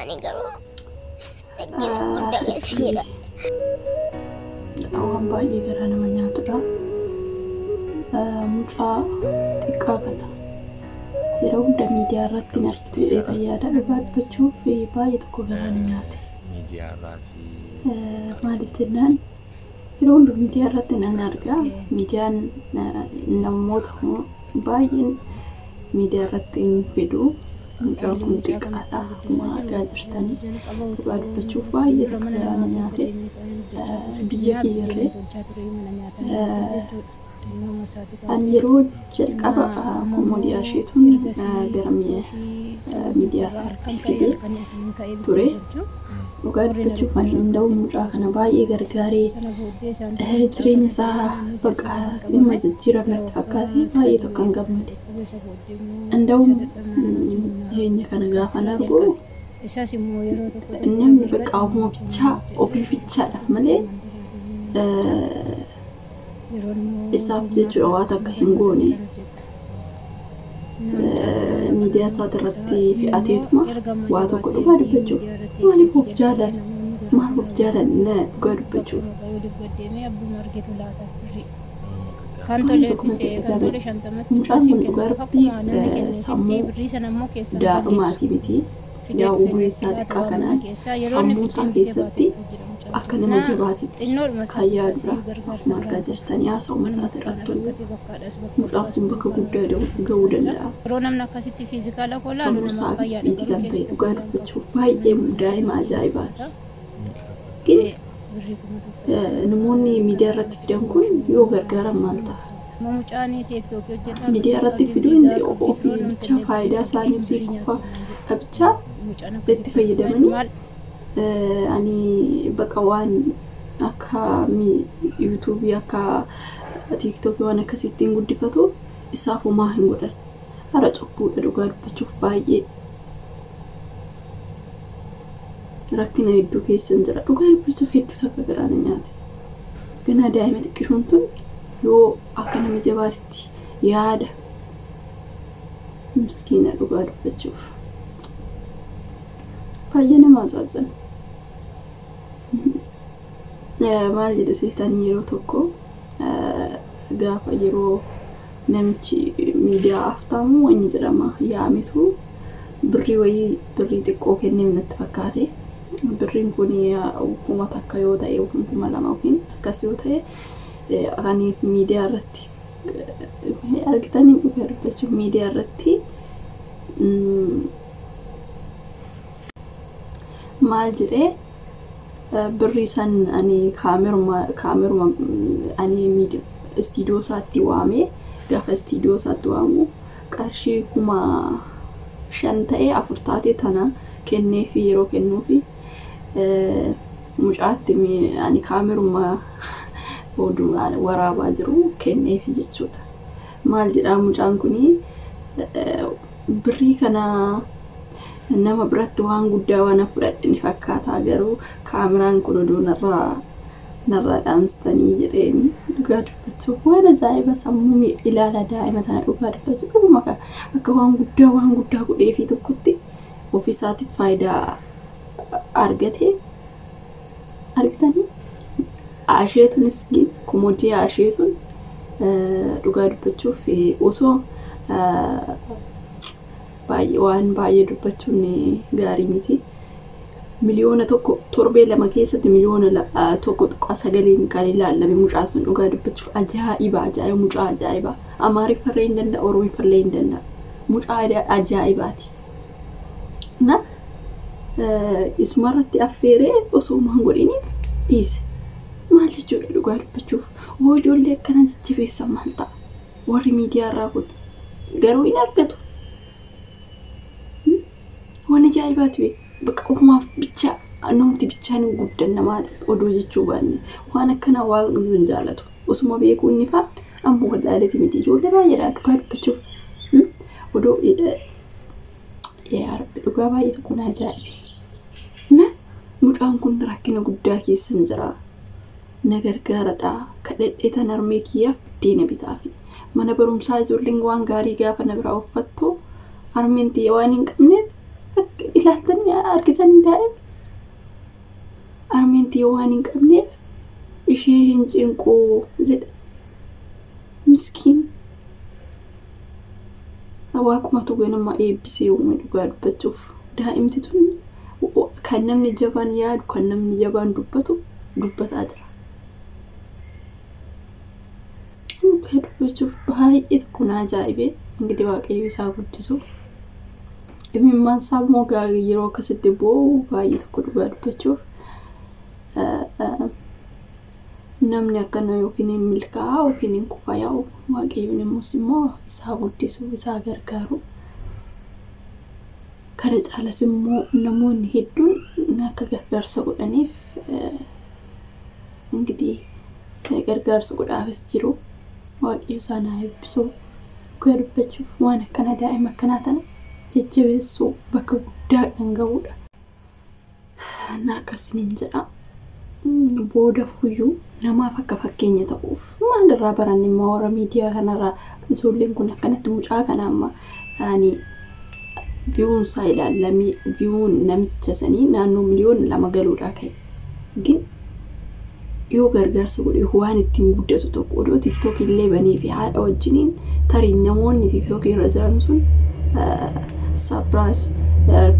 Ani garuu hunda keessa jira. Waan baay'ee garaa nama nyaatudha. Mucaa xiqqaa kana yeroo hunda miidiyaa irratti hin argitu jedhee tayyaadha. Dhugaa dubbachuuf baay'ee tokko garaa na nyaate. Maaliif jennaan yeroo hunda miidiyaa irratti nan argaa. Miidiyaan namoota baay'een miidiyaa irratti hin fidu. Mucaan kun xiqqaadha. Akkuma argaa jirtanii dhugaa dubbachuuf baay'ee tokko garaa na nyaate. Biyya kiyyarree an yeroo jalqaba komoodiyaa isheetuun gara miidiyaa isaatti fidee ture. Dhugaa dubbachuuf ani hunda'u mucaa kana baay'ee gargaaree jireenya isaa bakka dhimma jijjiirame natti fakkaate baay'ee tokko hin gammade. Hunda'u heenya kana gaafan argu namni bakka ofuma bichaa ofii bichaadha malee isaaf jechuudha waan akka hin goone miidiyaa isaati irratti fe'ateetuma waa tokko dhugaa dubbachuuf maaliif of jaalatu maal of jaalanna dhugaa dubbachuuf mucaan kun dhugaa rabbii sammuu daa'imaatii miti yaa umurii isaa xiqqaa kanaan sammuu isaa keessatti akka nama jabaatitti kan yaadudha. Akkuma argaa jirtanii haasa'uma isaati irratti mucaan kun bakka guddaa gahuu danda'a. Sammuu isaa biitii kan ta'e dhugaa dubbachuuf baay'ee daa'ima ajaa'ibaati. Namoonni miidiyaa irratti fidan kun yoo gargaaran maal ta'a? Miidiyaa irratti fiduun ofii bichaa faayidaa isaaniif qofa bichaa itti fayyadamanii ani bakka waan akka YouTube akka TikTok waan akkasittiin guddifatu isaaf homaa hin godhan. Hara cubbuudha dhugaa dubbachuuf baay'ee rakkina hedduu keessa jira. Dhugaa dubbachuuf hedduu takka garaa na nyaate. Ganaa daa'ima xiqqishuun tun yoo akka nama jabaatitti yaada miskiina dhugaa dubbachuuf baay'ee nama azaazan. Maal jedhe seetanii yeroo tokko gaafa yeroo namichi miidiyaa aftamu wayni jedhama yaamitu birrii xiqqoo kennee natti fakkaate. Birriin kun kuma takka yoo ta'e kuma lama yookiin akkas yoo ta'e ani miidiyaa irratti argitanii dhugaa dubbachuuf miidiyaa irratti maal jedhee birrii san ani kaameruma ani miidiyaa istiidiyoo isaatti waamee gaafa istiidiyoo isaatti waamu qarshii 5,000 ta'ee 4 taatee tana kennee fi yeroo kennuufi mucaatti ani kaameruma oduu waraabaa jiru kennee fi jechuudha. Maal jedhaa mucaan kuni birrii kana nama biratti waan guddaa waan fudhadhini fakkaata garuu kaameraan kun oduu narraa dhaamstanii jedheeni dhugaa dubbachuuf waan ajaa'iba sammuu ilaala daa'ima tana dhugaa dubbachuuf akka waan guddaa godhee fi tokkotti ofiisaatiif faayidaa argate argitanii asheetunis komoodii asheetun dhugaa dubbachuuf osoo waan baay'ee dubbachuun gaarii miti. Miliyoona tokko torbee lama keessatti miliyoona tokko xiqqaa sagaleen kan ilaalame mucaa sun dhugaa dubbachuuf ajaa'iba mucaa ajaa'iba. Amaariffallee hin danda'a Oromiifallee hin danda'a. Mucaa ajaa'ibaati. Na isumarratti affeeree osoo maan godhini dhiise. Maal jechuudha dhugaa dubbachuuf hoo ijoollee akkana jajjabeessan maal ta'a? Warri miidiyaa irraa kun garuu hin argatu. Waan ajaa'ibaati bakka ofumaaf bichaa namti bichaan hin guddanna maaliif oduu jechuu baanne waan akkanaa waan hin jaalatu. Osuma beekuu inni faan ammoo wallaaleti miti ijoollee baay'eedhaan dhugaa dubbachuuf oduu yaa rabbi dhugaa baay'ee tokko na ajaa'ibe. Na mucaan kun rakkina guddaa keessa jira. Na gargaaradha kadhadheetan armee kiyyaaf biddeena bitaafi mana barumsaa ijoolleen waan gaarii gaafa na biraa uffattu armeentii waan hin qabneef ilaaltanii argitanii daa'im armeentii waan hin qabneef ishee hin cinquu jedha miskiin waaqumatu ganama eebbisee uume dhugaa dubbachuuf daa'imti tun kan namni jabaan yaadu kan namni jabaan dubbataa jira dhugaa dubbachuuf baay'ee kun ajaa'ibee እንግዲህ waaqayyo isaa guddisu imimmaan sammuu gaarii yeroo akkasitti boo'u baay'ee tokko dhugaa dubbachuuf namni akkana yookiin milkaa'aa yookiin kufaa'aa waaqayyoon immoo isaa guddisu isaa gargaaru kana caalas immoo namoonni hedduun akka gargaarsa godhaniif እንግዲህ gargaarsa godhaafis jiru waaqayyo isaan eebbisu guddachuuf waan akkana daa'ima akkanaa tana jajjabeessuu bakka guddaa kan ga'uudha naakasiniin jedha booda fuyyuu namaaf akka fakkeenya ta'uuf maalirraa baranne moora miidiyaa kanarraa ijoolleen kun akkanatti mucaa kana amma ani viewun saa ilaalamii viewun namicha sanii naannoo miliyoon 2 galuudhaa ka'e gin yoo gargaarsa godhe waan ittiin guddatu tokko odoo TikTok illee banee fi haadha wajjiniin tarii namoonni TikTok irra jiran sun surprise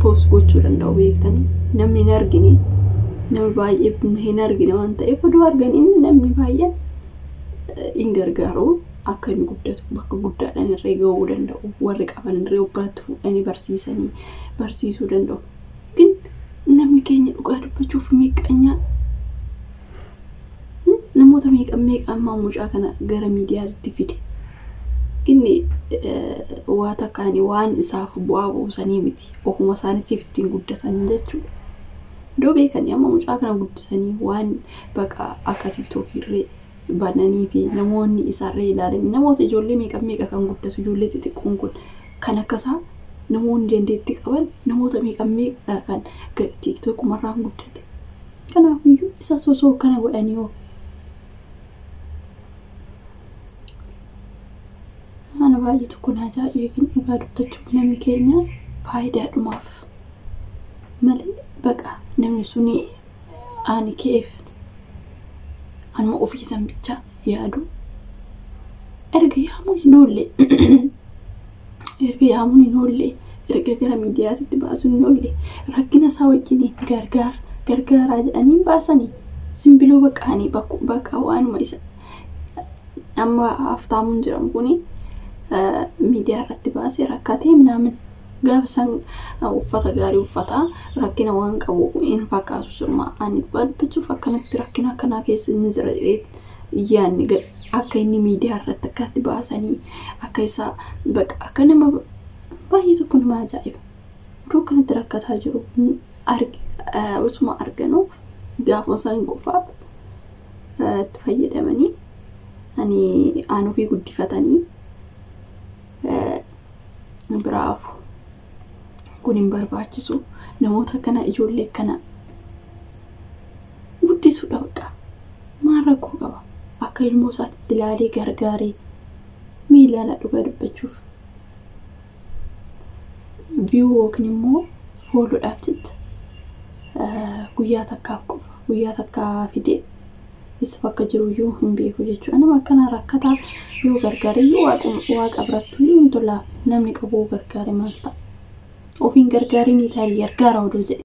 post gochuu danda'u beektanii namni hin argine namni baay'ee hin argine waan ta'eef odoo arganiin namni baay'een hin gargaaru akka inni guddatu bakka guddaadhaan irra ga'uu danda'u warri qaban irra biraatti fuudhanii barsiisuu danda'u gin namni keenya dhugaa dubbachuuf miiqanyaa namoota meeqammaa mucaa kana gara miidiyaatti fide inni waa takkaani waan isaaf bu'aa buusanii miti ofuma isaaniitiif ittiin guddatan jechuudha doo beekanii amma mucaa kana guddisanii waan baqa akka TikTok irree bananii fi namoonni isaarree ilaalanii namoota ijoollee meeqa kan guddatu ijoollee xixiqqoon kun kan akkasaa namoonni dandeettii qaban namoota meeqa kan TikTok marraan guddate kanaafiyyuu isa sosoo kana godhanii hoo ana baay'ee tokko ajaa'ibee dhugaa dubbachuuf namni keenya faayidaadhumaaf malee baqa namni suni ani keef anuma ofiisan bicha yaadu erga yaamuun hin oolle erga gara miidiyaatti baasuun hin oolle rakkina isaa wajjin gargaaraa jedhanii baasanii simbiloo baqaanii bakka waanuma isa amma haftaamuun jiran kuni miidiyaa irratti baasee rakkatee minaamin gaafsan uffata gaarii uffataa rakkina waan qabu in fakkaatu surma ani dhugaa dubbachuuf akkanatti rakkina akkanaa keessa inni jira yaanni akka inni miidiyaa irratti akkatti baasanii akka isa baqa akka nama baay'ee tokko nama ajaa'iba odoo kanatti rakkataa jiru osuma arganuu gaafa isaan qofaaf itti fayyadamanii ani aanuu fi guddifatanii bravo kun hin barbaachisu namoota kana ijoollee kana guddisuudha baqa maal rakkoo qaba akka ilmoo isaatti ilaalee gargaaree miilaala dhugaa dubbachuuf view yookiin immoo fooloodhaaf jecha guyyaa takkaaf qofa guyyaa takkaa fidee isa bakka jiru yoo hin beeku jechuudha nama akkana rakkataa yoo gargaaree yoo waaqa birattu hin tola namni qabu gargaaree maal ta'a ofiin gargaaree ni tarii gargaara oduu jedhe